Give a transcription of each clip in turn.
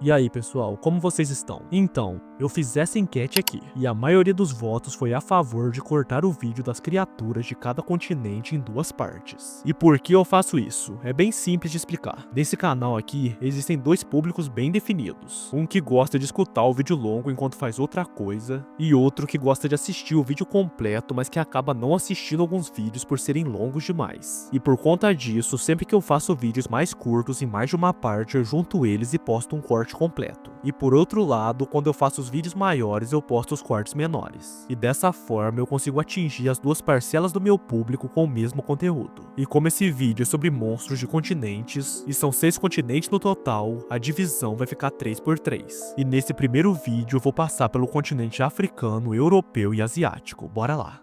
E aí, pessoal, como vocês estão? Então, eu fiz essa enquete aqui, e a maioria dos votos foi a favor de cortar o vídeo das criaturas de cada continente em duas partes. E por que eu faço isso? É bem simples de explicar. Nesse canal aqui, existem dois públicos bem definidos. Um que gosta de escutar o vídeo longo enquanto faz outra coisa, e outro que gosta de assistir o vídeo completo, mas que acaba não assistindo alguns vídeos por serem longos demais. E por conta disso, sempre que eu faço vídeos mais curtos em mais de uma parte, eu junto eles e posto um corte completo. E por outro lado, quando eu faço os vídeos maiores, eu posto os cortes menores. E dessa forma eu consigo atingir as duas parcelas do meu público com o mesmo conteúdo. E como esse vídeo é sobre monstros de continentes, e são 6 continentes no total, a divisão vai ficar 3x3. E nesse primeiro vídeo eu vou passar pelo continente africano, europeu e asiático. Bora lá!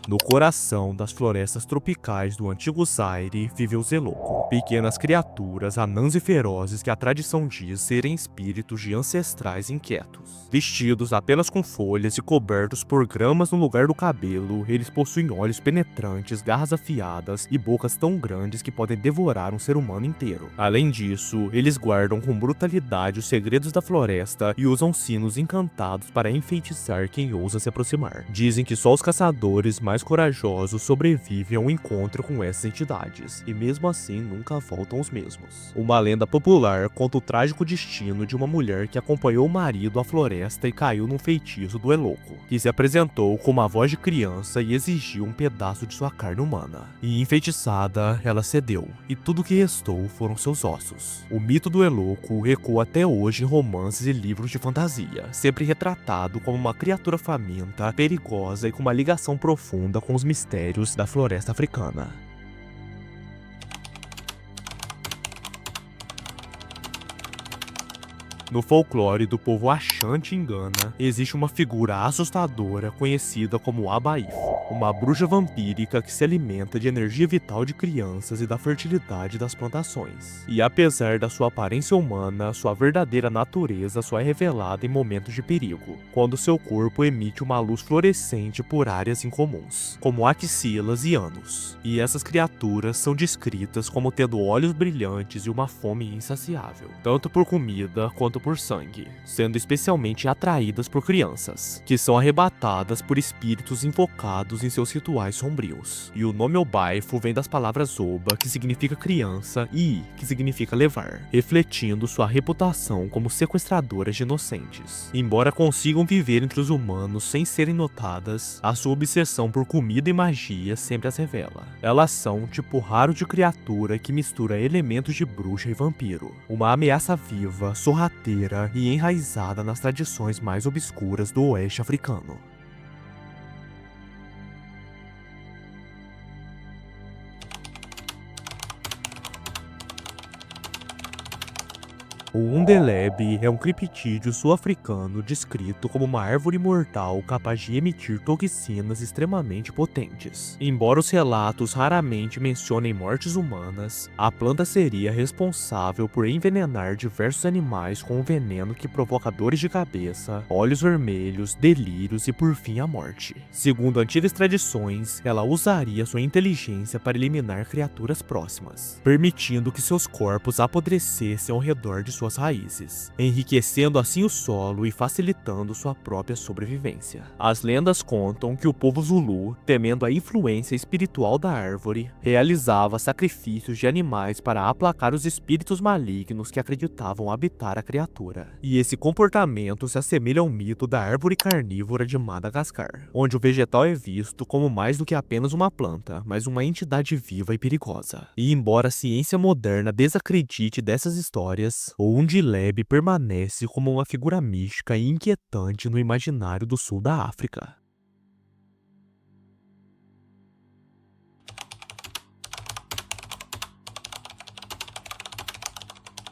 No coração das florestas tropicais do antigo Zaire vive o Zeloko, pequenas criaturas anãs e ferozes que a tradição diz serem espíritos de ancestrais inquietos. Vestidos apenas com folhas e cobertos por gramas no lugar do cabelo, eles possuem olhos penetrantes, garras afiadas e bocas tão grandes que podem devorar um ser humano inteiro. Além disso, eles guardam com brutalidade os segredos da floresta e usam sinos encantados para enfeitiçar quem ousa se aproximar. Dizem que só os caçadores mais corajosos sobrevivem ao encontro com essas entidades, e mesmo assim nunca voltam os mesmos. Uma lenda popular conta o trágico destino de uma mulher que acompanhou o marido à floresta e caiu num feitiço do Eloko, que se apresentou com uma voz de criança e exigiu um pedaço de sua carne humana. E enfeitiçada, ela cedeu, e tudo que restou foram seus ossos. O mito do Eloko ecoa até hoje em romances e livros de fantasia, sempre retratado como uma criatura faminta, perigosa e com uma ligação profunda com os mistérios da floresta africana. No folclore do povo Axante em Gana, existe uma figura assustadora conhecida como Abaifo, uma bruxa vampírica que se alimenta de energia vital de crianças e da fertilidade das plantações. E apesar da sua aparência humana, sua verdadeira natureza só é revelada em momentos de perigo, quando seu corpo emite uma luz fluorescente por áreas incomuns, como axilas e ânus. E essas criaturas são descritas como tendo olhos brilhantes e uma fome insaciável, tanto por comida quanto por sangue, sendo especialmente atraídas por crianças, que são arrebatadas por espíritos invocados em seus rituais sombrios. E o nome Obaifo vem das palavras Oba, que significa criança, e I, que significa levar, refletindo sua reputação como sequestradoras de inocentes. Embora consigam viver entre os humanos sem serem notadas, a sua obsessão por comida e magia sempre as revela. Elas são um tipo raro de criatura que mistura elementos de bruxa e vampiro, uma ameaça viva, sorrateira e enraizada nas tradições mais obscuras do oeste africano. O Undeleb é um criptídeo sul-africano descrito como uma árvore mortal capaz de emitir toxinas extremamente potentes. Embora os relatos raramente mencionem mortes humanas, a planta seria responsável por envenenar diversos animais com um veneno que provoca dores de cabeça, olhos vermelhos, delírios e por fim a morte. Segundo antigas tradições, ela usaria sua inteligência para eliminar criaturas próximas, permitindo que seus corpos apodrecessem ao redor de suas raízes, enriquecendo assim o solo e facilitando sua própria sobrevivência. As lendas contam que o povo Zulu, temendo a influência espiritual da árvore, realizava sacrifícios de animais para aplacar os espíritos malignos que acreditavam habitar a criatura. E esse comportamento se assemelha ao mito da árvore carnívora de Madagascar, onde o vegetal é visto como mais do que apenas uma planta, mas uma entidade viva e perigosa. E embora a ciência moderna desacredite dessas histórias, o Undileb permanece como uma figura mística e inquietante no imaginário do sul da África.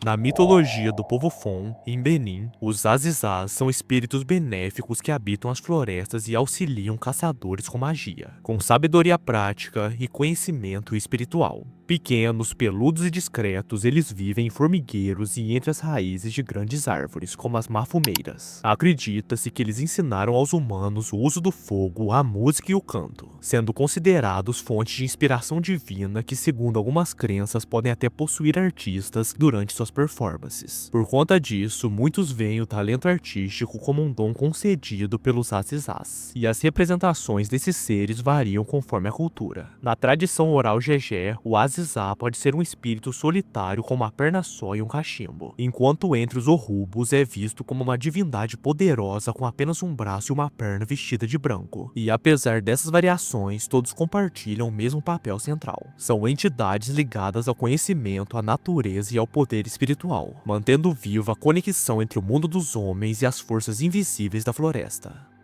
Na mitologia do povo Fon, em Benin, os Azizás são espíritos benéficos que habitam as florestas e auxiliam caçadores com magia, com sabedoria prática e conhecimento espiritual. Pequenos, peludos e discretos, eles vivem em formigueiros e entre as raízes de grandes árvores, como as mafumeiras. Acredita-se que eles ensinaram aos humanos o uso do fogo, a música e o canto, sendo considerados fontes de inspiração divina que, segundo algumas crenças, podem até possuir artistas durante suas performances. Por conta disso, muitos veem o talento artístico como um dom concedido pelos Azizás, e as representações desses seres variam conforme a cultura. Na tradição oral Jejé, o Azizá pode ser um espírito solitário com uma perna só e um cachimbo, enquanto entre os Orubos é visto como uma divindade poderosa com apenas um braço e uma perna vestida de branco. E apesar dessas variações, todos compartilham o mesmo papel central. São entidades ligadas ao conhecimento, à natureza e ao poder espiritual, mantendo viva a conexão entre o mundo dos homens e as forças invisíveis da floresta.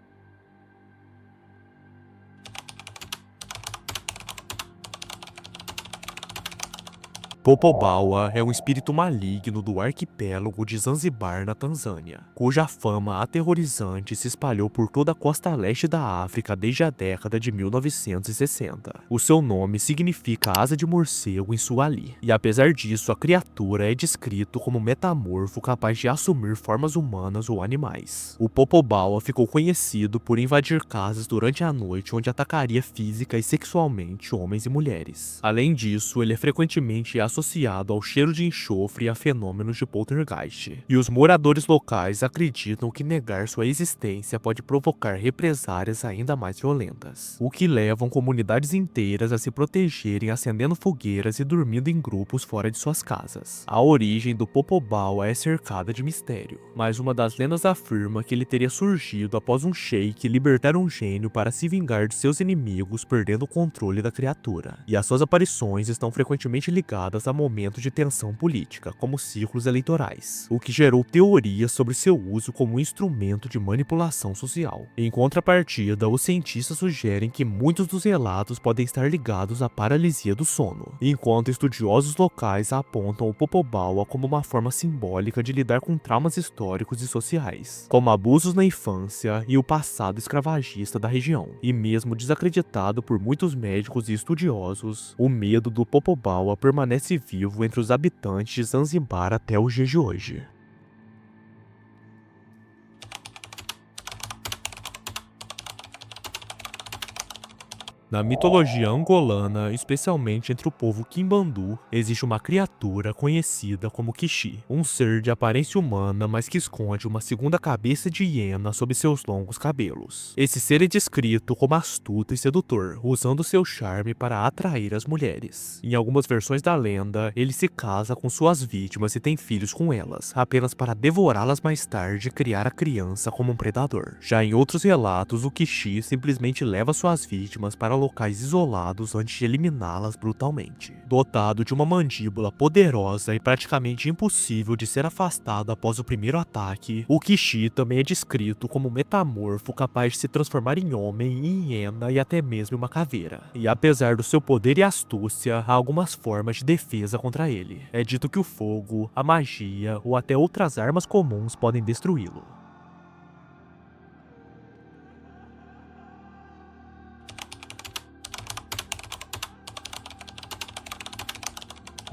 Popobawa é um espírito maligno do arquipélago de Zanzibar, na Tanzânia, cuja fama aterrorizante se espalhou por toda a costa leste da África desde a década de 1960. O seu nome significa asa de morcego em Suali, e apesar disso, a criatura é descrito como metamorfo capaz de assumir formas humanas ou animais. O Popobawa ficou conhecido por invadir casas durante a noite, onde atacaria física e sexualmente homens e mulheres. Além disso, ele é frequentemente associado ao cheiro de enxofre e a fenômenos de poltergeist, e os moradores locais acreditam que negar sua existência pode provocar represárias ainda mais violentas, o que levam comunidades inteiras a se protegerem acendendo fogueiras e dormindo em grupos fora de suas casas. A origem do Popobawa é cercada de mistério, mas uma das lendas afirma que ele teria surgido após um sheik libertar um gênio para se vingar de seus inimigos, perdendo o controle da criatura, e as suas aparições estão frequentemente ligadas a momentos de tensão política, como ciclos eleitorais, o que gerou teorias sobre seu uso como instrumento de manipulação social. Em contrapartida, os cientistas sugerem que muitos dos relatos podem estar ligados à paralisia do sono, enquanto estudiosos locais apontam o Popobawa como uma forma simbólica de lidar com traumas históricos e sociais, como abusos na infância e o passado escravagista da região. E mesmo desacreditado por muitos médicos e estudiosos, o medo do Popobawa permanece vivo entre os habitantes de Zanzibar até os dias de hoje. Na mitologia angolana, especialmente entre o povo Kimbandu, existe uma criatura conhecida como Kishi, um ser de aparência humana, mas que esconde uma segunda cabeça de hiena sob seus longos cabelos. Esse ser é descrito como astuto e sedutor, usando seu charme para atrair as mulheres. Em algumas versões da lenda, ele se casa com suas vítimas e tem filhos com elas, apenas para devorá-las mais tarde e criar a criança como um predador. Já em outros relatos, o Kishi simplesmente leva suas vítimas para locais isolados antes de eliminá-las brutalmente. Dotado de uma mandíbula poderosa e praticamente impossível de ser afastado após o primeiro ataque, o Kishi também é descrito como um metamorfo capaz de se transformar em homem, em hiena e até mesmo uma caveira. E apesar do seu poder e astúcia, há algumas formas de defesa contra ele. É dito que o fogo, a magia ou até outras armas comuns podem destruí-lo.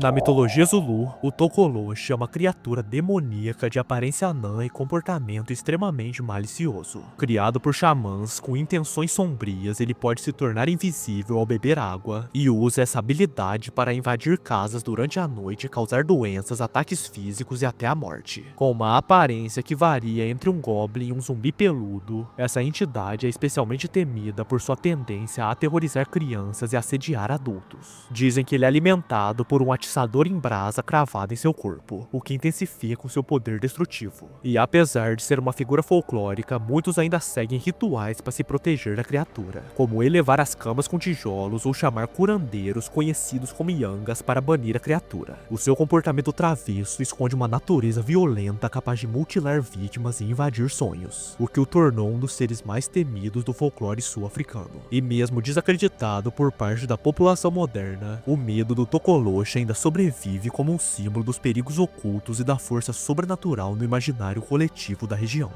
Na mitologia Zulu, o Tokoloshi é uma criatura demoníaca de aparência anã e comportamento extremamente malicioso. Criado por xamãs com intenções sombrias, ele pode se tornar invisível ao beber água e usa essa habilidade para invadir casas durante a noite e causar doenças, ataques físicos e até a morte. Com uma aparência que varia entre um goblin e um zumbi peludo, essa entidade é especialmente temida por sua tendência a aterrorizar crianças e assediar adultos. Dizem que ele é alimentado por um atiçador em brasa cravado em seu corpo, o que intensifica o seu poder destrutivo. E apesar de ser uma figura folclórica, muitos ainda seguem rituais para se proteger da criatura, como elevar as camas com tijolos ou chamar curandeiros conhecidos como yangas para banir a criatura. O seu comportamento travesso esconde uma natureza violenta capaz de mutilar vítimas e invadir sonhos, o que o tornou um dos seres mais temidos do folclore sul-africano. E mesmo desacreditado por parte da população moderna, o medo do Tokoloshi ainda sobrevive como um símbolo dos perigos ocultos e da força sobrenatural no imaginário coletivo da região.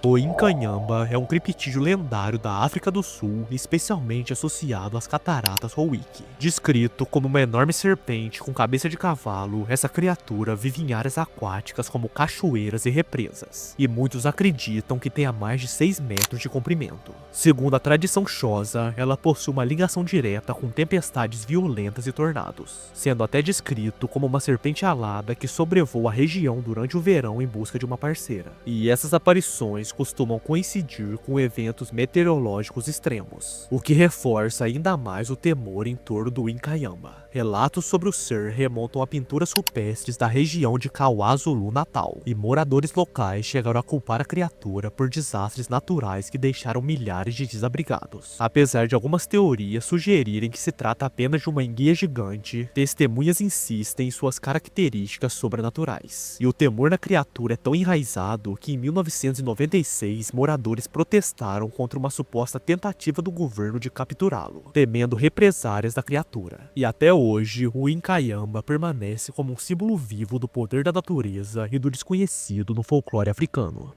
O Incanhamba é um criptídeo lendário da África do Sul, especialmente associado às cataratas Howiki. Descrito como uma enorme serpente com cabeça de cavalo, essa criatura vive em áreas aquáticas como cachoeiras e represas, e muitos acreditam que tenha mais de 6 metros de comprimento. Segundo a tradição Xhosa, ela possui uma ligação direta com tempestades violentas e tornados, sendo até descrito como uma serpente alada que sobrevoa a região durante o verão em busca de uma parceira. E essas aparições costumam coincidir com eventos meteorológicos extremos, o que reforça ainda mais o temor em torno do Incanhamba. Relatos sobre o ser remontam a pinturas rupestres da região de KwaZulu Natal, e moradores locais chegaram a culpar a criatura por desastres naturais que deixaram milhares de desabrigados. Apesar de algumas teorias sugerirem que se trata apenas de uma enguia gigante, testemunhas insistem em suas características sobrenaturais. E o temor na criatura é tão enraizado que em 1996 moradores protestaram contra uma suposta tentativa do governo de capturá-lo, temendo represárias da criatura. E até hoje, o Incanhamba permanece como um símbolo vivo do poder da natureza e do desconhecido no folclore africano.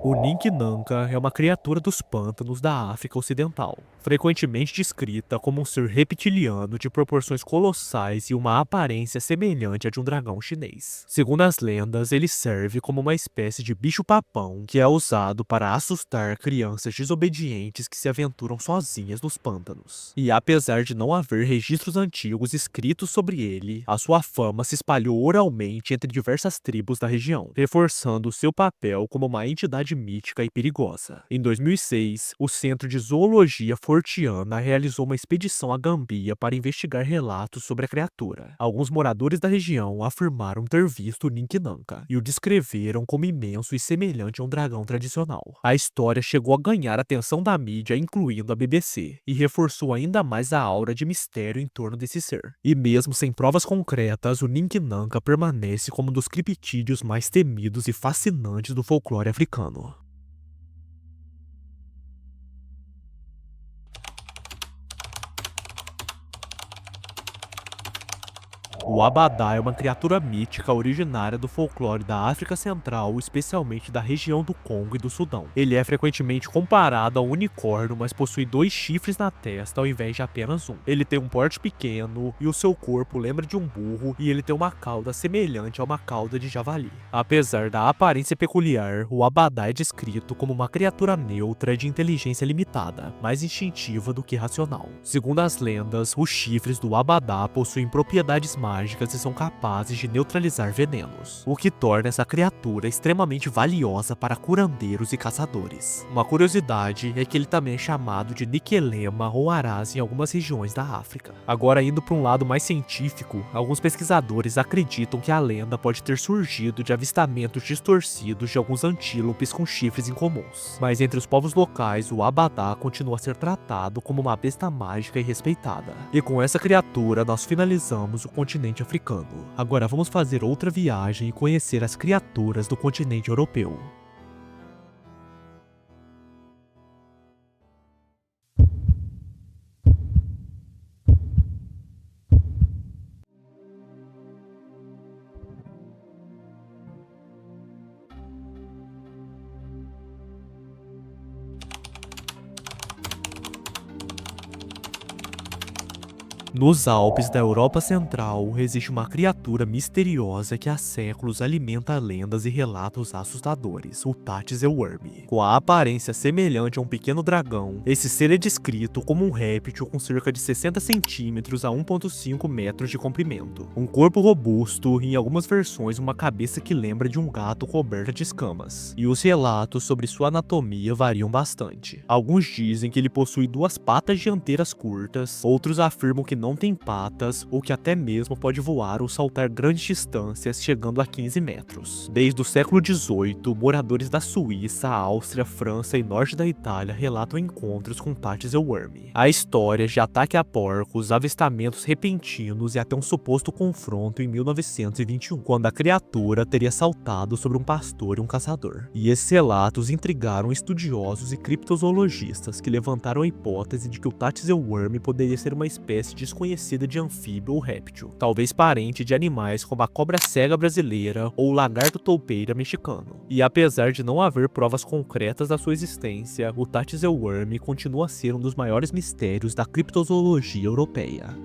O Ninkinanka é uma criatura dos pântanos da África Ocidental, frequentemente descrita como um ser reptiliano de proporções colossais e uma aparência semelhante à de um dragão chinês. Segundo as lendas, ele serve como uma espécie de bicho-papão que é usado para assustar crianças desobedientes que se aventuram sozinhas nos pântanos. E apesar de não haver registros antigos escritos sobre ele, a sua fama se espalhou oralmente entre diversas tribos da região, reforçando seu papel como uma entidade mítica e perigosa. Em 2006, o Centro de Zoologia Forteana realizou uma expedição à Gâmbia para investigar relatos sobre a criatura. Alguns moradores da região afirmaram ter visto o Ninkinanka e o descreveram como imenso e semelhante a um dragão tradicional. A história chegou a ganhar a atenção da mídia, incluindo a BBC, e reforçou ainda mais a aura de mistério em torno desse ser. E mesmo sem provas concretas, o Ninkinanka permanece como um dos criptídeos mais temidos e fascinantes do folclore africano. O Abadá é uma criatura mítica originária do folclore da África Central, especialmente da região do Congo e do Sudão. Ele é frequentemente comparado ao unicórnio, mas possui 2 chifres na testa ao invés de apenas um. Ele tem um porte pequeno e o seu corpo lembra de um burro, e ele tem uma cauda semelhante a uma cauda de javali. Apesar da aparência peculiar, o Abadá é descrito como uma criatura neutra de inteligência limitada, mais instintiva do que racional. Segundo as lendas, os chifres do Abadá possuem propriedades mágicas e são capazes de neutralizar venenos, o que torna essa criatura extremamente valiosa para curandeiros e caçadores. Uma curiosidade é que ele também é chamado de Nikelema ou Araz em algumas regiões da África. Agora, indo para um lado mais científico, alguns pesquisadores acreditam que a lenda pode ter surgido de avistamentos distorcidos de alguns antílopes com chifres incomuns. Mas entre os povos locais, o Abadá continua a ser tratado como uma besta mágica e respeitada. E com essa criatura, nós finalizamos o continente africano. Agora vamos fazer outra viagem e conhecer as criaturas do continente europeu. Nos Alpes da Europa Central, existe uma criatura misteriosa que há séculos alimenta lendas e relatos assustadores, o Tatseuworm. Com a aparência semelhante a um pequeno dragão, esse ser é descrito como um réptil com cerca de 60 centímetros a 1,5 metros de comprimento, um corpo robusto e, em algumas versões, uma cabeça que lembra de um gato coberta de escamas. E os relatos sobre sua anatomia variam bastante. Alguns dizem que ele possui 2 patas dianteiras curtas, outros afirmam que não tem patas ou que até mesmo pode voar ou saltar grandes distâncias, chegando a 15 metros. Desde o século XVIII, moradores da Suíça, Áustria, França e norte da Itália relatam encontros com Tatzelworm. A história de ataque a porcos, avistamentos repentinos e até um suposto confronto em 1921, quando a criatura teria saltado sobre um pastor e um caçador. E esses relatos intrigaram estudiosos e criptozoologistas, que levantaram a hipótese de que o Tatzelworm poderia ser uma espécie desconhecida de anfíbio ou réptil, talvez parente de animais como a cobra cega brasileira ou o lagarto toupeira mexicano. E apesar de não haver provas concretas da sua existência, o Tatzelworm continua a ser um dos maiores mistérios da criptozoologia europeia.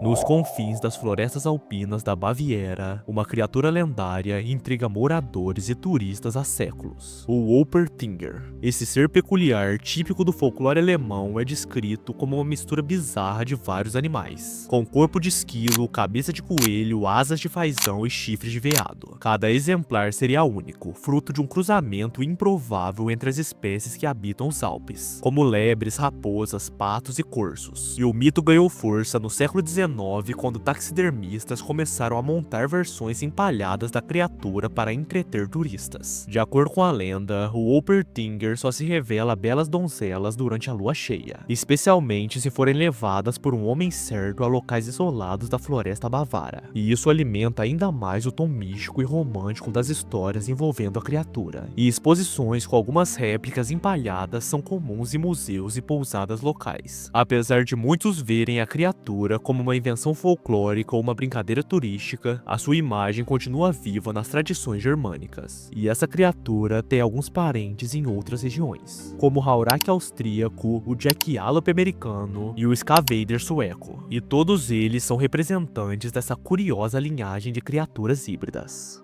Nos confins das florestas alpinas da Baviera, uma criatura lendária intriga moradores e turistas há séculos: o Wolpertinger. Esse ser peculiar, típico do folclore alemão, é descrito como uma mistura bizarra de vários animais, com corpo de esquilo, cabeça de coelho, asas de fazão e chifres de veado. Cada exemplar seria único, fruto de um cruzamento improvável entre as espécies que habitam os Alpes, como lebres, raposas, patos e corsos. E o mito ganhou força no século XIX, quando taxidermistas começaram a montar versões empalhadas da criatura para entreter turistas. De acordo com a lenda, o Wolpertinger só se revela a belas donzelas durante a lua cheia, especialmente se forem levadas por um homem certo a locais isolados da floresta bavara. E isso alimenta ainda mais o tom místico e romântico das histórias envolvendo a criatura. E exposições com algumas réplicas empalhadas são comuns em museus e pousadas locais, apesar de muitos verem a criatura como uma invenção folclórica ou uma brincadeira turística. A sua imagem continua viva nas tradições germânicas, e essa criatura tem alguns parentes em outras regiões, como o Haurak austríaco, o Jackalope americano e o Skavader sueco, e todos eles são representantes dessa curiosa linhagem de criaturas híbridas.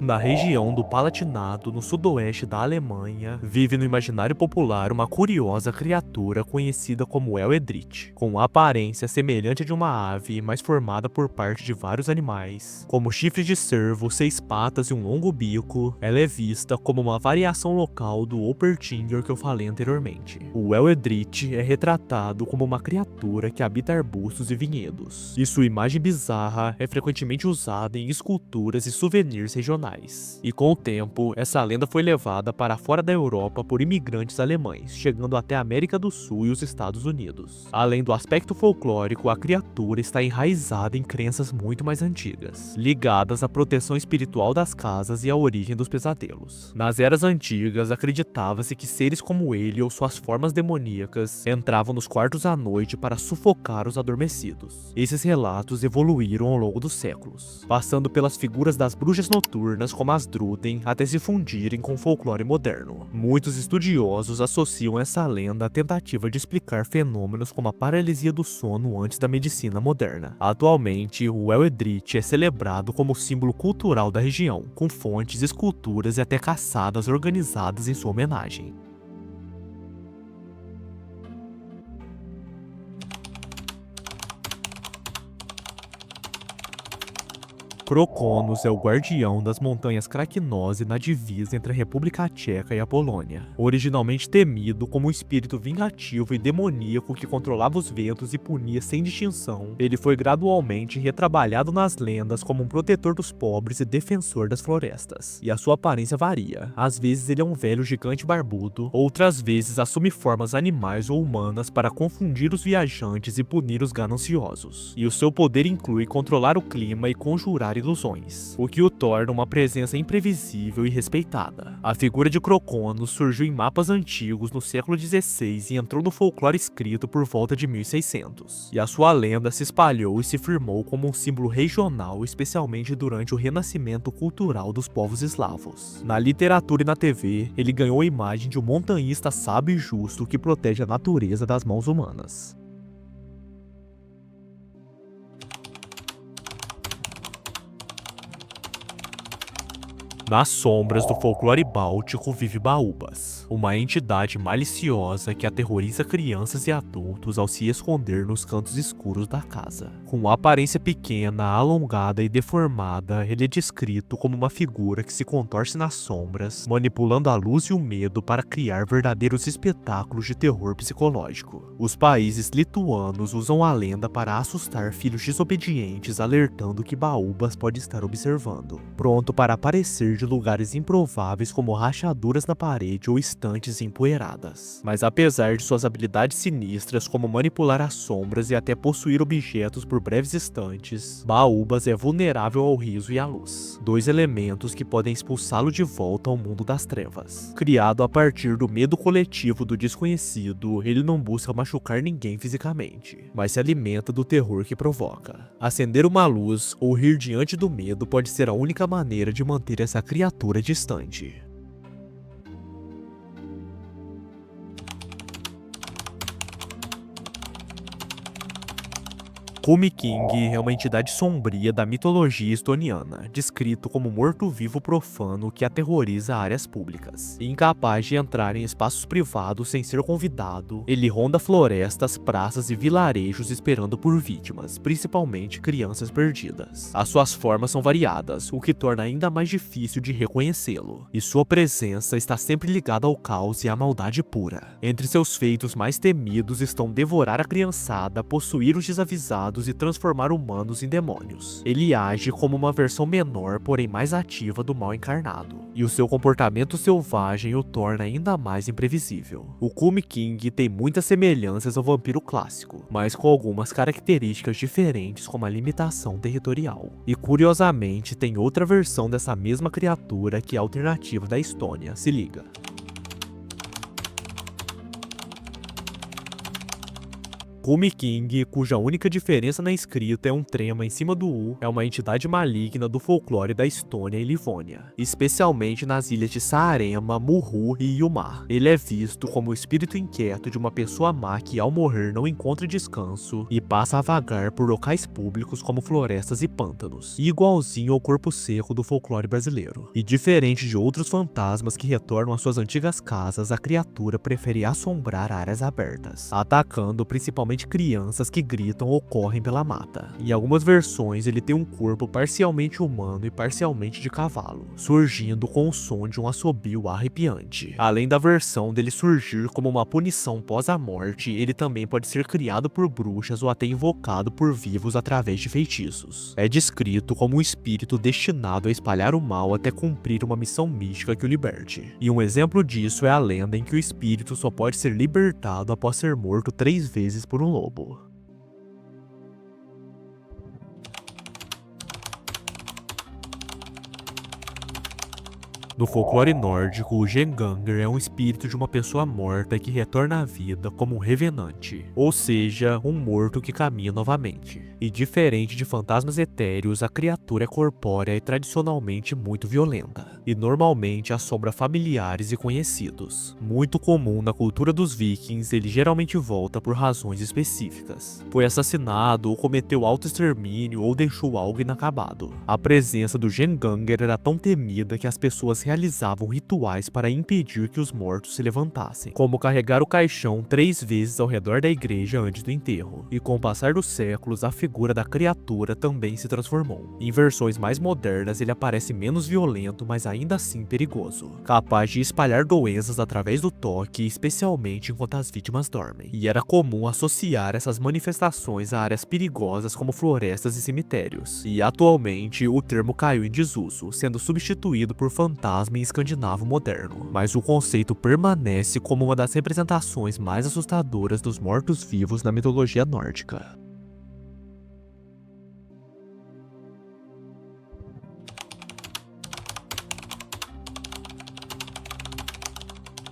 Na região do Palatinado, no sudoeste da Alemanha, vive no imaginário popular uma curiosa criatura conhecida como El-Edrit, com aparência semelhante a de uma ave, mas formada por parte de vários animais, como chifres de cervo, 6 patas e um longo bico. Ela é vista como uma variação local do Wolpertinger que eu falei anteriormente. O El-Edrit é retratado como uma criatura que habita arbustos e vinhedos, e sua imagem bizarra é frequentemente usada em esculturas e souvenirs regionais. E com o tempo, essa lenda foi levada para fora da Europa por imigrantes alemães, chegando até a América do Sul e os Estados Unidos. Além do aspecto folclórico, a criatura está enraizada em crenças muito mais antigas, ligadas à proteção espiritual das casas e à origem dos pesadelos. Nas eras antigas, acreditava-se que seres como ele ou suas formas demoníacas entravam nos quartos à noite para sufocar os adormecidos. Esses relatos evoluíram ao longo dos séculos, passando pelas figuras das bruxas noturnas como as Druden até se fundirem com o folclore moderno. Muitos estudiosos associam essa lenda à tentativa de explicar fenômenos como a paralisia do sono antes da medicina moderna. Atualmente, o El-Edrit é celebrado como símbolo cultural da região, com fontes, esculturas e até caçadas organizadas em sua homenagem. Krokonos é o guardião das montanhas Krakenoze na divisa entre a República Tcheca e a Polônia. Originalmente temido como um espírito vingativo e demoníaco que controlava os ventos e punia sem distinção, ele foi gradualmente retrabalhado nas lendas como um protetor dos pobres e defensor das florestas. E a sua aparência varia. Às vezes ele é um velho gigante barbudo, outras vezes assume formas animais ou humanas para confundir os viajantes e punir os gananciosos. E o seu poder inclui controlar o clima e conjurar ilusões, o que o torna uma presença imprevisível e respeitada. A figura de Krokonos surgiu em mapas antigos no século XVI e entrou no folclore escrito por volta de 1600, e a sua lenda se espalhou e se firmou como um símbolo regional, especialmente durante o renascimento cultural dos povos eslavos. Na literatura e na TV, ele ganhou a imagem de um montanhista sábio e justo que protege a natureza das mãos humanas. Nas sombras do folclore báltico vive Baúbas, uma entidade maliciosa que aterroriza crianças e adultos ao se esconder nos cantos escuros da casa. Com aparência pequena, alongada e deformada, ele é descrito como uma figura que se contorce nas sombras, manipulando a luz e o medo para criar verdadeiros espetáculos de terror psicológico. Os países lituanos usam a lenda para assustar filhos desobedientes, alertando que Baúbas pode estar observando, pronto para aparecer de lugares improváveis como rachaduras na parede ou estantes empoeiradas. Mas apesar de suas habilidades sinistras como manipular as sombras e até possuir objetos por breves instantes, Baúbas é vulnerável ao riso e à luz, dois elementos que podem expulsá-lo de volta ao mundo das trevas. Criado a partir do medo coletivo do desconhecido, ele não busca machucar ninguém fisicamente, mas se alimenta do terror que provoca. Acender uma luz ou rir diante do medo pode ser a única maneira de manter essa criatura distante. Kume King é uma entidade sombria da mitologia estoniana, descrito como morto-vivo profano que aterroriza áreas públicas. Incapaz de entrar em espaços privados sem ser convidado, ele ronda florestas, praças e vilarejos esperando por vítimas, principalmente crianças perdidas. As suas formas são variadas, o que torna ainda mais difícil de reconhecê-lo, e sua presença está sempre ligada ao caos e à maldade pura. Entre seus feitos mais temidos estão devorar a criançada, possuir os desavisados e transformar humanos em demônios. Ele age como uma versão menor, porém mais ativa do mal encarnado, e o seu comportamento selvagem o torna ainda mais imprevisível. O Kume King tem muitas semelhanças ao vampiro clássico, mas com algumas características diferentes, como a limitação territorial. E curiosamente, tem outra versão dessa mesma criatura que é alternativa da Estônia, se liga. Kume King, cuja única diferença na escrita é um trema em cima do U, é uma entidade maligna do folclore da Estônia e Livônia, especialmente nas ilhas de Saaremaa, Muhu e Hiiumaa. Ele é visto como o espírito inquieto de uma pessoa má que ao morrer não encontra descanso e passa a vagar por locais públicos como florestas e pântanos, igualzinho ao corpo seco do folclore brasileiro. E diferente de outros fantasmas que retornam às suas antigas casas, a criatura prefere assombrar áreas abertas, atacando principalmente crianças que gritam ou correm pela mata. Em algumas versões, ele tem um corpo parcialmente humano e parcialmente de cavalo, surgindo com o som de um assobio arrepiante. Além da versão dele surgir como uma punição pós a morte, ele também pode ser criado por bruxas ou até invocado por vivos através de feitiços. É descrito como um espírito destinado a espalhar o mal até cumprir uma missão mística que o liberte. E um exemplo disso é a lenda em que o espírito só pode ser libertado após ser morto 3 vezes por um lobo. No folclore nórdico, o Genganger é um espírito de uma pessoa morta que retorna à vida como um revenante, ou seja, um morto que caminha novamente. E diferente de fantasmas etéreos, a criatura é corpórea e tradicionalmente muito violenta, e normalmente assombra familiares e conhecidos. Muito comum na cultura dos vikings, ele geralmente volta por razões específicas. Foi assassinado ou cometeu autoextermínio ou deixou algo inacabado. A presença do Genganger era tão temida que as pessoas realizavam rituais para impedir que os mortos se levantassem, como carregar o caixão 3 vezes ao redor da igreja antes do enterro. E com o passar dos séculos, a figura da criatura também se transformou. Em versões mais modernas, ele aparece menos violento, mas ainda assim perigoso, capaz de espalhar doenças através do toque, especialmente enquanto as vítimas dormem. E era comum associar essas manifestações a áreas perigosas como florestas e cemitérios. E atualmente, o termo caiu em desuso, sendo substituído por fantasma em escandinavo moderno, mas o conceito permanece como uma das representações mais assustadoras dos mortos-vivos na mitologia nórdica.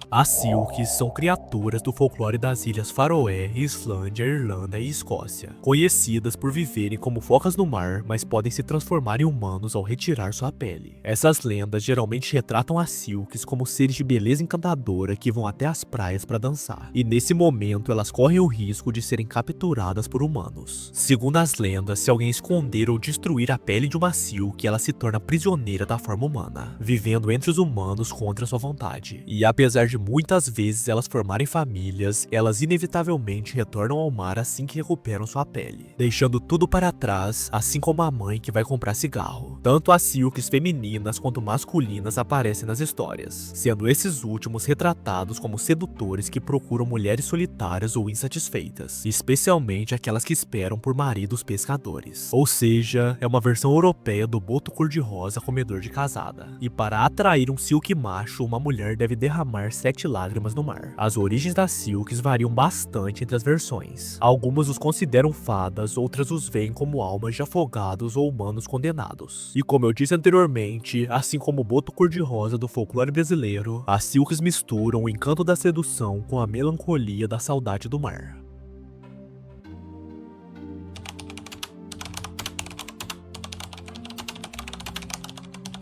As Silks são criaturas do folclore das Ilhas Faroé, Islândia, Irlanda e Escócia, conhecidas por viverem como focas no mar, mas podem se transformar em humanos ao retirar sua pele. Essas lendas geralmente retratam as Silks como seres de beleza encantadora que vão até as praias para dançar, e nesse momento elas correm o risco de serem capturadas por humanos. Segundo as lendas, se alguém esconder ou destruir a pele de uma Silk, ela se torna prisioneira da forma humana, vivendo entre os humanos contra sua vontade. E apesar de muitas vezes elas formarem famílias, elas inevitavelmente retornam ao mar assim que recuperam sua pele, deixando tudo para trás, assim como a mãe que vai comprar cigarro. Tanto as Silks femininas quanto masculinas aparecem nas histórias, sendo esses últimos retratados como sedutores que procuram mulheres solitárias ou insatisfeitas, especialmente aquelas que esperam por maridos pescadores. Ou seja, é uma versão europeia do boto cor-de-rosa comedor de casada. E para atrair um Silk macho, uma mulher deve derramar 7 lágrimas no mar. As origens das Silks variam bastante entre as versões. Algumas os consideram fadas, outras os veem como almas de afogados ou humanos condenados. E como eu disse anteriormente, assim como o boto cor-de-rosa do folclore brasileiro, as Silks misturam o encanto da sedução com a melancolia da saudade do mar.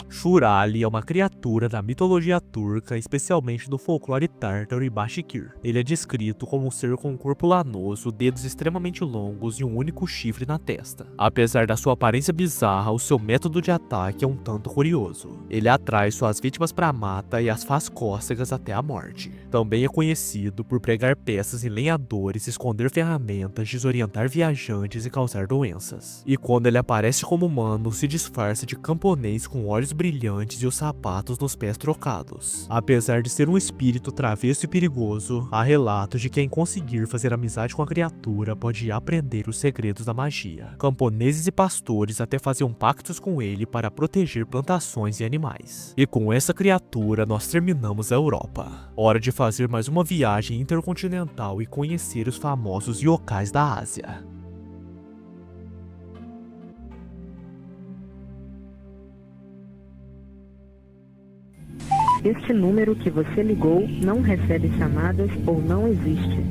Shurali é uma criatura da mitologia turca, especialmente do folclore tártaro e Bashkir. Ele é descrito como um ser com um corpo lanoso, dedos extremamente longos e um único chifre na testa. Apesar da sua aparência bizarra, o seu método de ataque é um tanto curioso. Ele atrai suas vítimas para a mata e as faz cócegas até a morte. Também é conhecido por pregar peças em lenhadores, esconder ferramentas, desorientar viajantes e causar doenças. E quando ele aparece como humano, se disfarça de camponês com olhos brilhantes e os sapatos nos pés trocados. Apesar de ser um espírito travesso e perigoso, há relatos de que quem conseguir fazer amizade com a criatura pode aprender os segredos da magia. Camponeses e pastores até faziam pactos com ele para proteger plantações e animais. E com essa criatura nós terminamos a Europa. Hora de fazer mais uma viagem intercontinental e conhecer os famosos yokais da Ásia. Este número que você ligou não recebe chamadas ou não existe.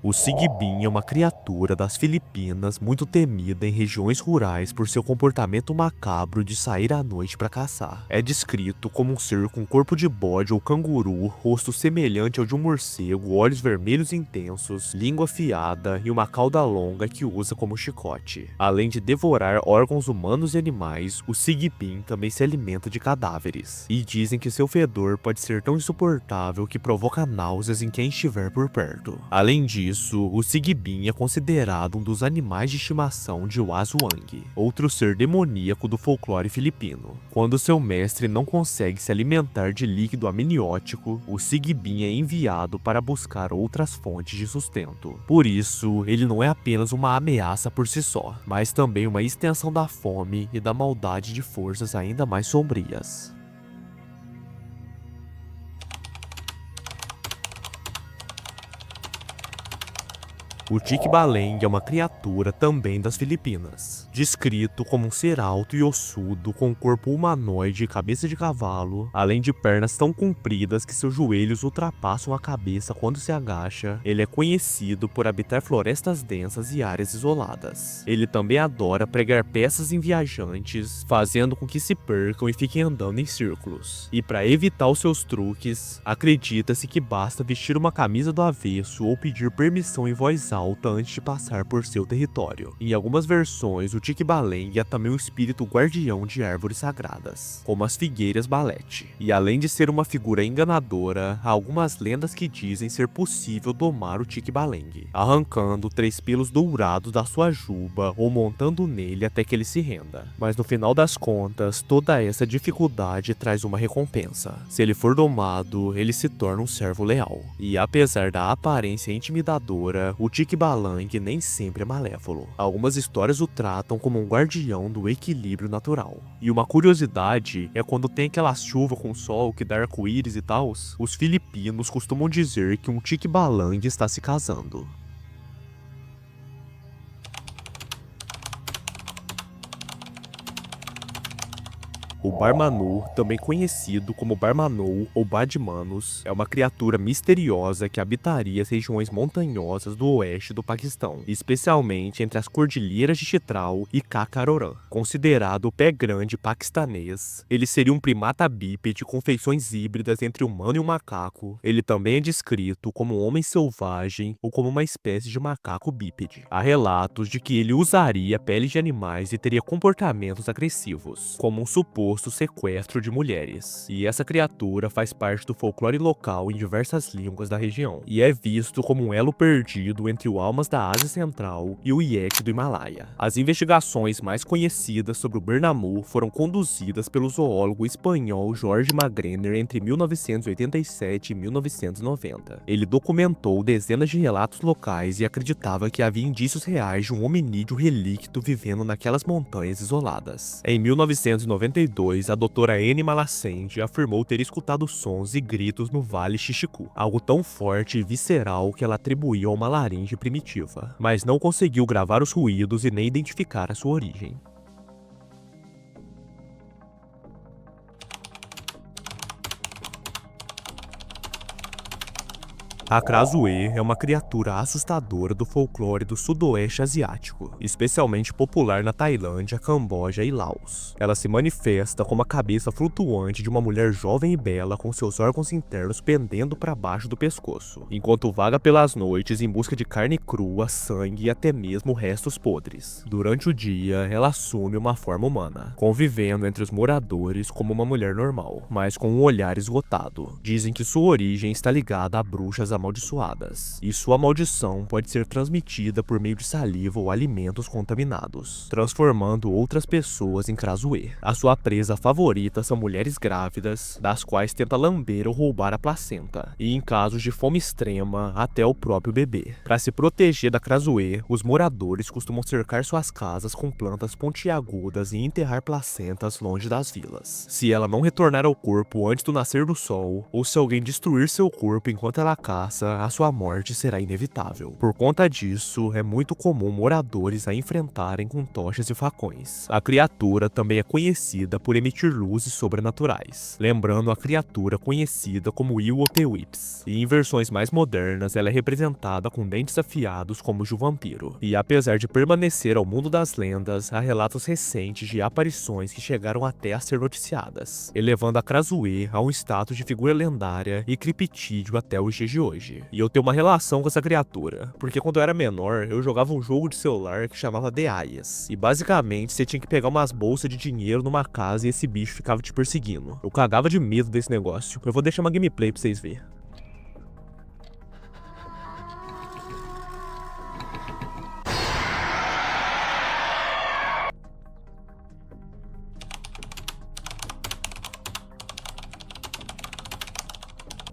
O Sigbin é uma criatura das Filipinas muito temida em regiões rurais por seu comportamento macabro de sair à noite para caçar. É descrito como um ser com corpo de bode ou canguru, rosto semelhante ao de um morcego, olhos vermelhos intensos, língua afiada e uma cauda longa que usa como chicote. Além de devorar órgãos humanos e animais, o Sigbin também se alimenta de cadáveres. E dizem que seu fedor pode ser tão insuportável que provoca náuseas em quem estiver por perto. Além disso, o Sigbin é considerado um dos animais de estimação de Wazwang, outro ser demoníaco do folclore filipino. Quando seu mestre não consegue se alimentar de líquido amniótico, o Sigbin é enviado para buscar outras fontes de sustento. Por isso, ele não é apenas uma ameaça por si só, mas também uma extensão da fome e da maldade de forças ainda mais sombrias. O Tikbalang é uma criatura também das Filipinas, descrito como um ser alto e ossudo com corpo humanoide e cabeça de cavalo, além de pernas tão compridas que seus joelhos ultrapassam a cabeça quando se agacha. Ele é conhecido por habitar florestas densas e áreas isoladas. Ele também adora pregar peças em viajantes, fazendo com que se percam e fiquem andando em círculos. E para evitar os seus truques, acredita-se que basta vestir uma camisa do avesso ou pedir permissão em voz alta antes de passar por seu território. Em algumas versões, o Tikbalang é também um espírito guardião de árvores sagradas, como as figueiras balete. E além de ser uma figura enganadora, há algumas lendas que dizem ser possível domar o Tikbalang, arrancando 3 pelos dourados da sua juba ou montando nele até que ele se renda. Mas no final das contas, toda essa dificuldade traz uma recompensa. Se ele for domado, ele se torna um servo leal. E apesar da aparência intimidadora, o Tikbalang nem sempre é malévolo. Algumas histórias o tratam como um guardião do equilíbrio natural. E uma curiosidade é quando tem aquela chuva com sol que dá arco-íris e tal, os filipinos costumam dizer que um Tikbalang está se casando. O Barmanu, também conhecido como Barmanou ou Badmanos, é uma criatura misteriosa que habitaria as regiões montanhosas do oeste do Paquistão, especialmente entre as cordilheiras de Chitral e Karakoram. Considerado o pé grande paquistanês, ele seria um primata bípede com feições híbridas entre humano e um macaco. Ele também é descrito como um homem selvagem ou como uma espécie de macaco bípede. Há relatos de que ele usaria peles de animais e teria comportamentos agressivos, como um suposto sequestro de mulheres. E essa criatura faz parte do folclore local em diversas línguas da região, e é visto como um elo perdido entre o Almas da Ásia Central e o Yek do Himalaia. As investigações mais conhecidas sobre o Bernamu foram conduzidas pelo zoólogo espanhol Jorge Magrener entre 1987 e 1990. Ele documentou dezenas de relatos locais e acreditava que havia indícios reais de um hominídeo relíquito vivendo naquelas montanhas isoladas. Em 1992, a doutora Anne Malacende afirmou ter escutado sons e gritos no Vale Xixiku, algo tão forte e visceral que ela atribuiu a uma laringe primitiva, mas não conseguiu gravar os ruídos e nem identificar a sua origem. A Krasue é uma criatura assustadora do folclore do sudoeste asiático, especialmente popular na Tailândia, Camboja e Laos. Ela se manifesta como a cabeça flutuante de uma mulher jovem e bela com seus órgãos internos pendendo para baixo do pescoço, enquanto vaga pelas noites em busca de carne crua, sangue e até mesmo restos podres. Durante o dia, ela assume uma forma humana, convivendo entre os moradores como uma mulher normal, mas com um olhar esgotado. Dizem que sua origem está ligada a bruxas amaldiçoadas, e sua maldição pode ser transmitida por meio de saliva ou alimentos contaminados, transformando outras pessoas em Krasue. A sua presa favorita são mulheres grávidas, das quais tenta lamber ou roubar a placenta, e em casos de fome extrema, até o próprio bebê. Para se proteger da Krasue, os moradores costumam cercar suas casas com plantas pontiagudas e enterrar placentas longe das vilas. Se ela não retornar ao corpo antes do nascer do sol, ou se alguém destruir seu corpo enquanto ela caça, a sua morte será inevitável. Por conta disso, é muito comum moradores a enfrentarem com tochas e facões. A criatura também é conhecida por emitir luzes sobrenaturais, lembrando a criatura conhecida como Iwotewips, e em versões mais modernas ela é representada com dentes afiados como de um vampiro. E apesar de permanecer ao mundo das lendas, há relatos recentes de aparições que chegaram até a ser noticiadas, elevando a Krasue a um status de figura lendária e criptídeo até os dias de hoje. E eu tenho uma relação com essa criatura, porque quando eu era menor, eu jogava um jogo de celular que chamava The Ayas, e basicamente você tinha que pegar umas bolsas de dinheiro numa casa e esse bicho ficava te perseguindo. Eu cagava de medo desse negócio. Eu vou deixar uma gameplay pra vocês verem.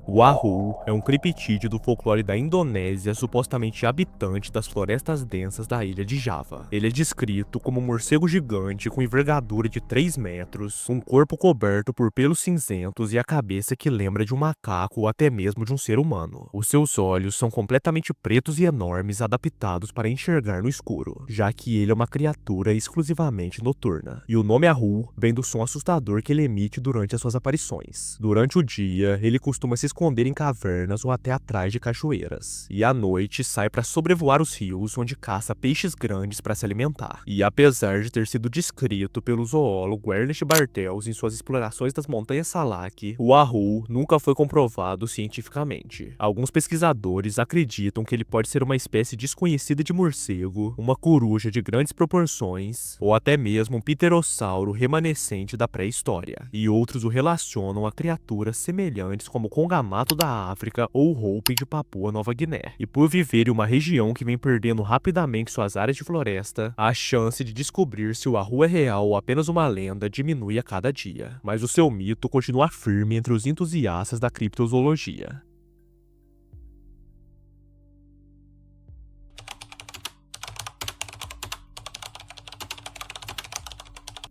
O Ahu é um criptídeo do folclore da Indonésia, supostamente habitante das florestas densas da ilha de Java. Ele é descrito como um morcego gigante com envergadura de 3 metros, um corpo coberto por pelos cinzentos e a cabeça que lembra de um macaco ou até mesmo de um ser humano. Os seus olhos são completamente pretos e enormes, adaptados para enxergar no escuro, já que ele é uma criatura exclusivamente noturna. E o nome Ahu vem do som assustador que ele emite durante as suas aparições. Durante o dia, ele costuma se esconder em cavernas ou até atrás de cachoeiras, e à noite sai para sobrevoar os rios, onde caça peixes grandes para se alimentar. E apesar de ter sido descrito pelo zoólogo Ernest Bartels em suas explorações das montanhas Salak, o Ahu nunca foi comprovado cientificamente. Alguns pesquisadores acreditam que ele pode ser uma espécie desconhecida de morcego, uma coruja de grandes proporções, ou até mesmo um pterossauro remanescente da pré-história, e outros o relacionam a criaturas semelhantes como o congamato da África ou o Hopi de Papua Nova Guiné. E por viver em uma região que vem perdendo rapidamente suas áreas de floresta, a chance de descobrir se o Ahu é real ou apenas uma lenda diminui a cada dia. Mas o seu mito continua firme entre os entusiastas da criptozoologia.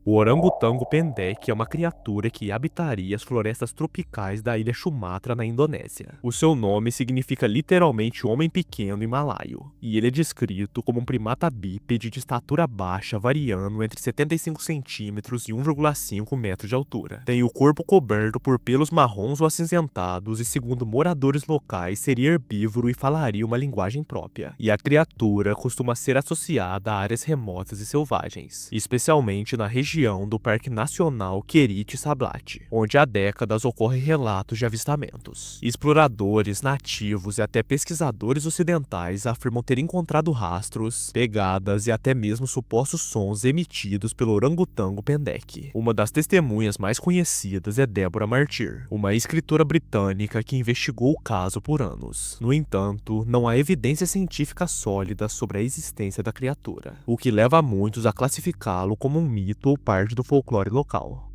O orangotango pendek é uma criatura que habitaria as florestas tropicais da ilha Sumatra, na Indonésia. O seu nome significa literalmente homem pequeno em malaio, e ele é descrito como um primata bípede de estatura baixa, variando entre 75 centímetros e 1,5 metros de altura. Tem o corpo coberto por pelos marrons ou acinzentados e, segundo moradores locais, seria herbívoro e falaria uma linguagem própria. E a criatura costuma ser associada a áreas remotas e selvagens, especialmente na região do Parque Nacional Kerit Sablat, onde há décadas ocorrem relatos de avistamentos. Exploradores, nativos e até pesquisadores ocidentais afirmam ter encontrado rastros, pegadas e até mesmo supostos sons emitidos pelo orangotango pendek. Uma das testemunhas mais conhecidas é Deborah Martyr, uma escritora britânica que investigou o caso por anos. No entanto, não há evidência científica sólida sobre a existência da criatura, o que leva muitos a classificá-lo como um mito ou parte do folclore local.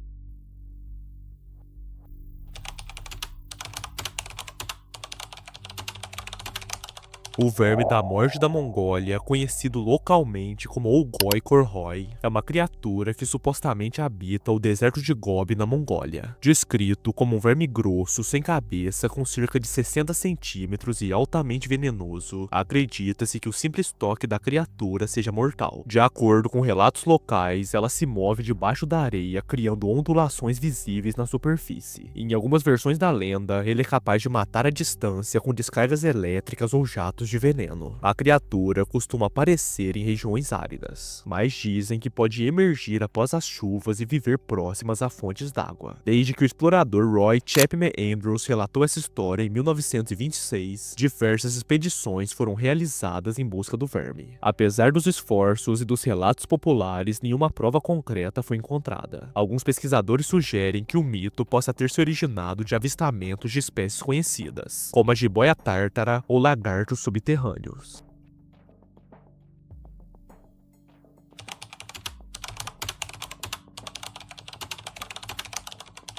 O verme da morte da Mongólia, conhecido localmente como Olgoi Korhoi, é uma criatura que supostamente habita o deserto de Gobi, na Mongólia. Descrito como um verme grosso, sem cabeça, com cerca de 60 centímetros e altamente venenoso, acredita-se que o simples toque da criatura seja mortal. De acordo com relatos locais, ela se move debaixo da areia, criando ondulações visíveis na superfície. Em algumas versões da lenda, ele é capaz de matar à distância com descargas elétricas ou jatos de veneno. A criatura costuma aparecer em regiões áridas, mas dizem que pode emergir após as chuvas e viver próximas a fontes d'água. Desde que o explorador Roy Chapman Andrews relatou essa história em 1926, diversas expedições foram realizadas em busca do verme. Apesar dos esforços e dos relatos populares, nenhuma prova concreta foi encontrada. Alguns pesquisadores sugerem que o mito possa ter se originado de avistamentos de espécies conhecidas, como a jiboia tártara ou lagartos subterrâneos.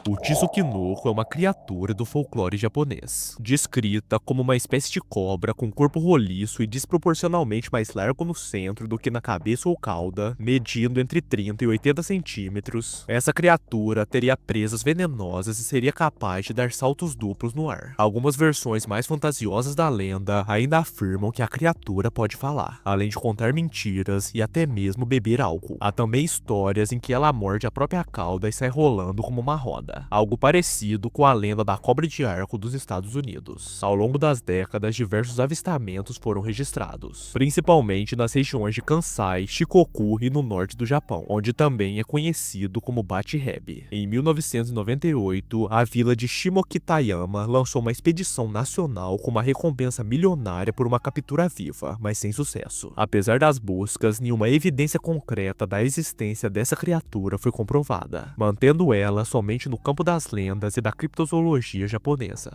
O Tsukinoko é uma criatura do folclore japonês, descrita como uma espécie de cobra com corpo roliço e desproporcionalmente mais largo no centro do que na cabeça ou cauda, medindo entre 30 e 80 centímetros. Essa criatura teria presas venenosas e seria capaz de dar saltos duplos no ar. Algumas versões mais fantasiosas da lenda ainda afirmam que a criatura pode falar, além de contar mentiras e até mesmo beber álcool. Há também histórias em que ela morde a própria cauda e sai rolando como uma roda, algo parecido com a lenda da cobra de arco dos Estados Unidos. Ao longo das décadas, diversos avistamentos foram registrados, principalmente nas regiões de Kansai, Shikoku e no norte do Japão, onde também é conhecido como Bate-Hebe. Em 1998, a vila de Shimokitayama lançou uma expedição nacional com uma recompensa milionária por uma captura viva, mas sem sucesso. Apesar das buscas, nenhuma evidência concreta da existência dessa criatura foi comprovada, mantendo ela somente no campo das lendas e da criptozoologia japonesa.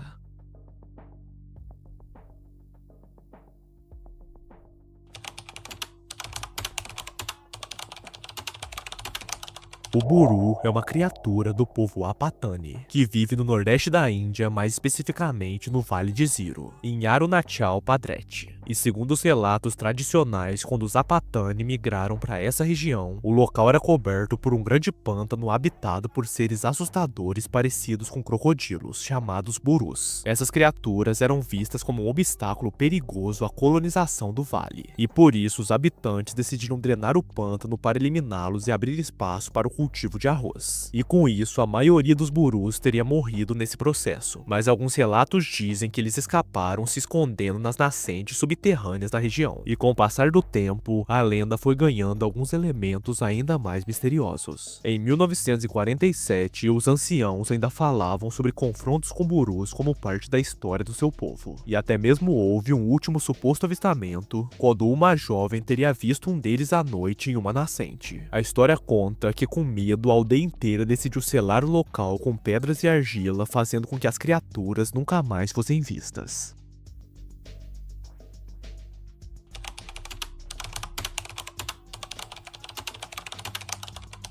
O buru é uma criatura do povo Apatani, que vive no nordeste da Índia, mais especificamente no Vale de Ziro, em Arunachal Pradesh. E segundo os relatos tradicionais, quando os Apatani migraram para essa região, o local era coberto por um grande pântano habitado por seres assustadores parecidos com crocodilos, chamados burus. Essas criaturas eram vistas como um obstáculo perigoso à colonização do vale, e por isso os habitantes decidiram drenar o pântano para eliminá-los e abrir espaço para o cultivo de arroz. E com isso, a maioria dos burus teria morrido nesse processo, mas alguns relatos dizem que eles escaparam se escondendo nas nascentes subterrâneas da região. E com o passar do tempo, a lenda foi ganhando alguns elementos ainda mais misteriosos. Em 1947, os anciãos ainda falavam sobre confrontos com burus como parte da história do seu povo. E até mesmo houve um último suposto avistamento, quando uma jovem teria visto um deles à noite em uma nascente. A história conta que, com medo, a aldeia inteira decidiu selar o local com pedras e argila, fazendo com que as criaturas nunca mais fossem vistas.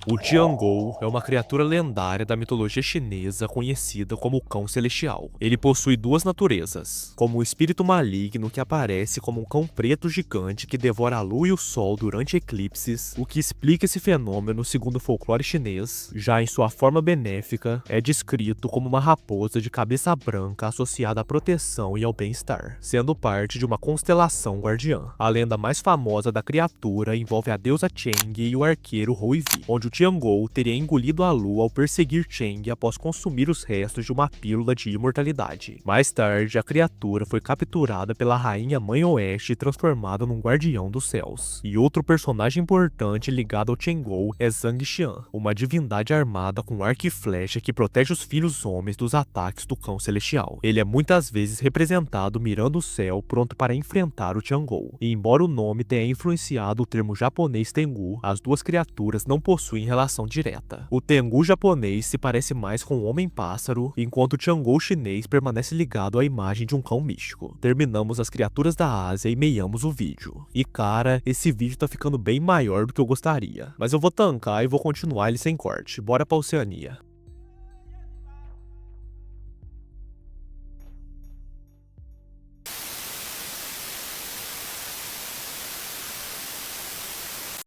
O Tiangou é uma criatura lendária da mitologia chinesa conhecida como o Cão Celestial. Ele possui duas naturezas, como o espírito maligno que aparece como um cão preto gigante que devora a lua e o sol durante eclipses, o que explica esse fenômeno segundo o folclore chinês. Já em sua forma benéfica, é descrito como uma raposa de cabeça branca associada à proteção e ao bem-estar, sendo parte de uma constelação guardiã. A lenda mais famosa da criatura envolve a deusa Cheng e o arqueiro Ruivi, onde o Tiangou teria engolido a lua ao perseguir Cheng após consumir os restos de uma pílula de imortalidade. Mais tarde, a criatura foi capturada pela rainha Mãe Oeste e transformada num guardião dos céus. E outro personagem importante ligado ao Tiangou é Zhang Xian, uma divindade armada com arco e flecha que protege os filhos homens dos ataques do Cão Celestial. Ele é muitas vezes representado mirando o céu, pronto para enfrentar o Tiangou. E embora o nome tenha influenciado o termo japonês Tengu, as duas criaturas não possuem relação direta. O Tengu japonês se parece mais com o homem-pássaro, enquanto o Tiangou chinês permanece ligado à imagem de um cão místico. Terminamos as criaturas da Ásia e meiamos o vídeo. E cara, esse vídeo tá ficando bem maior do que eu gostaria. Mas eu vou tancar e vou continuar ele sem corte. Bora pra Oceania.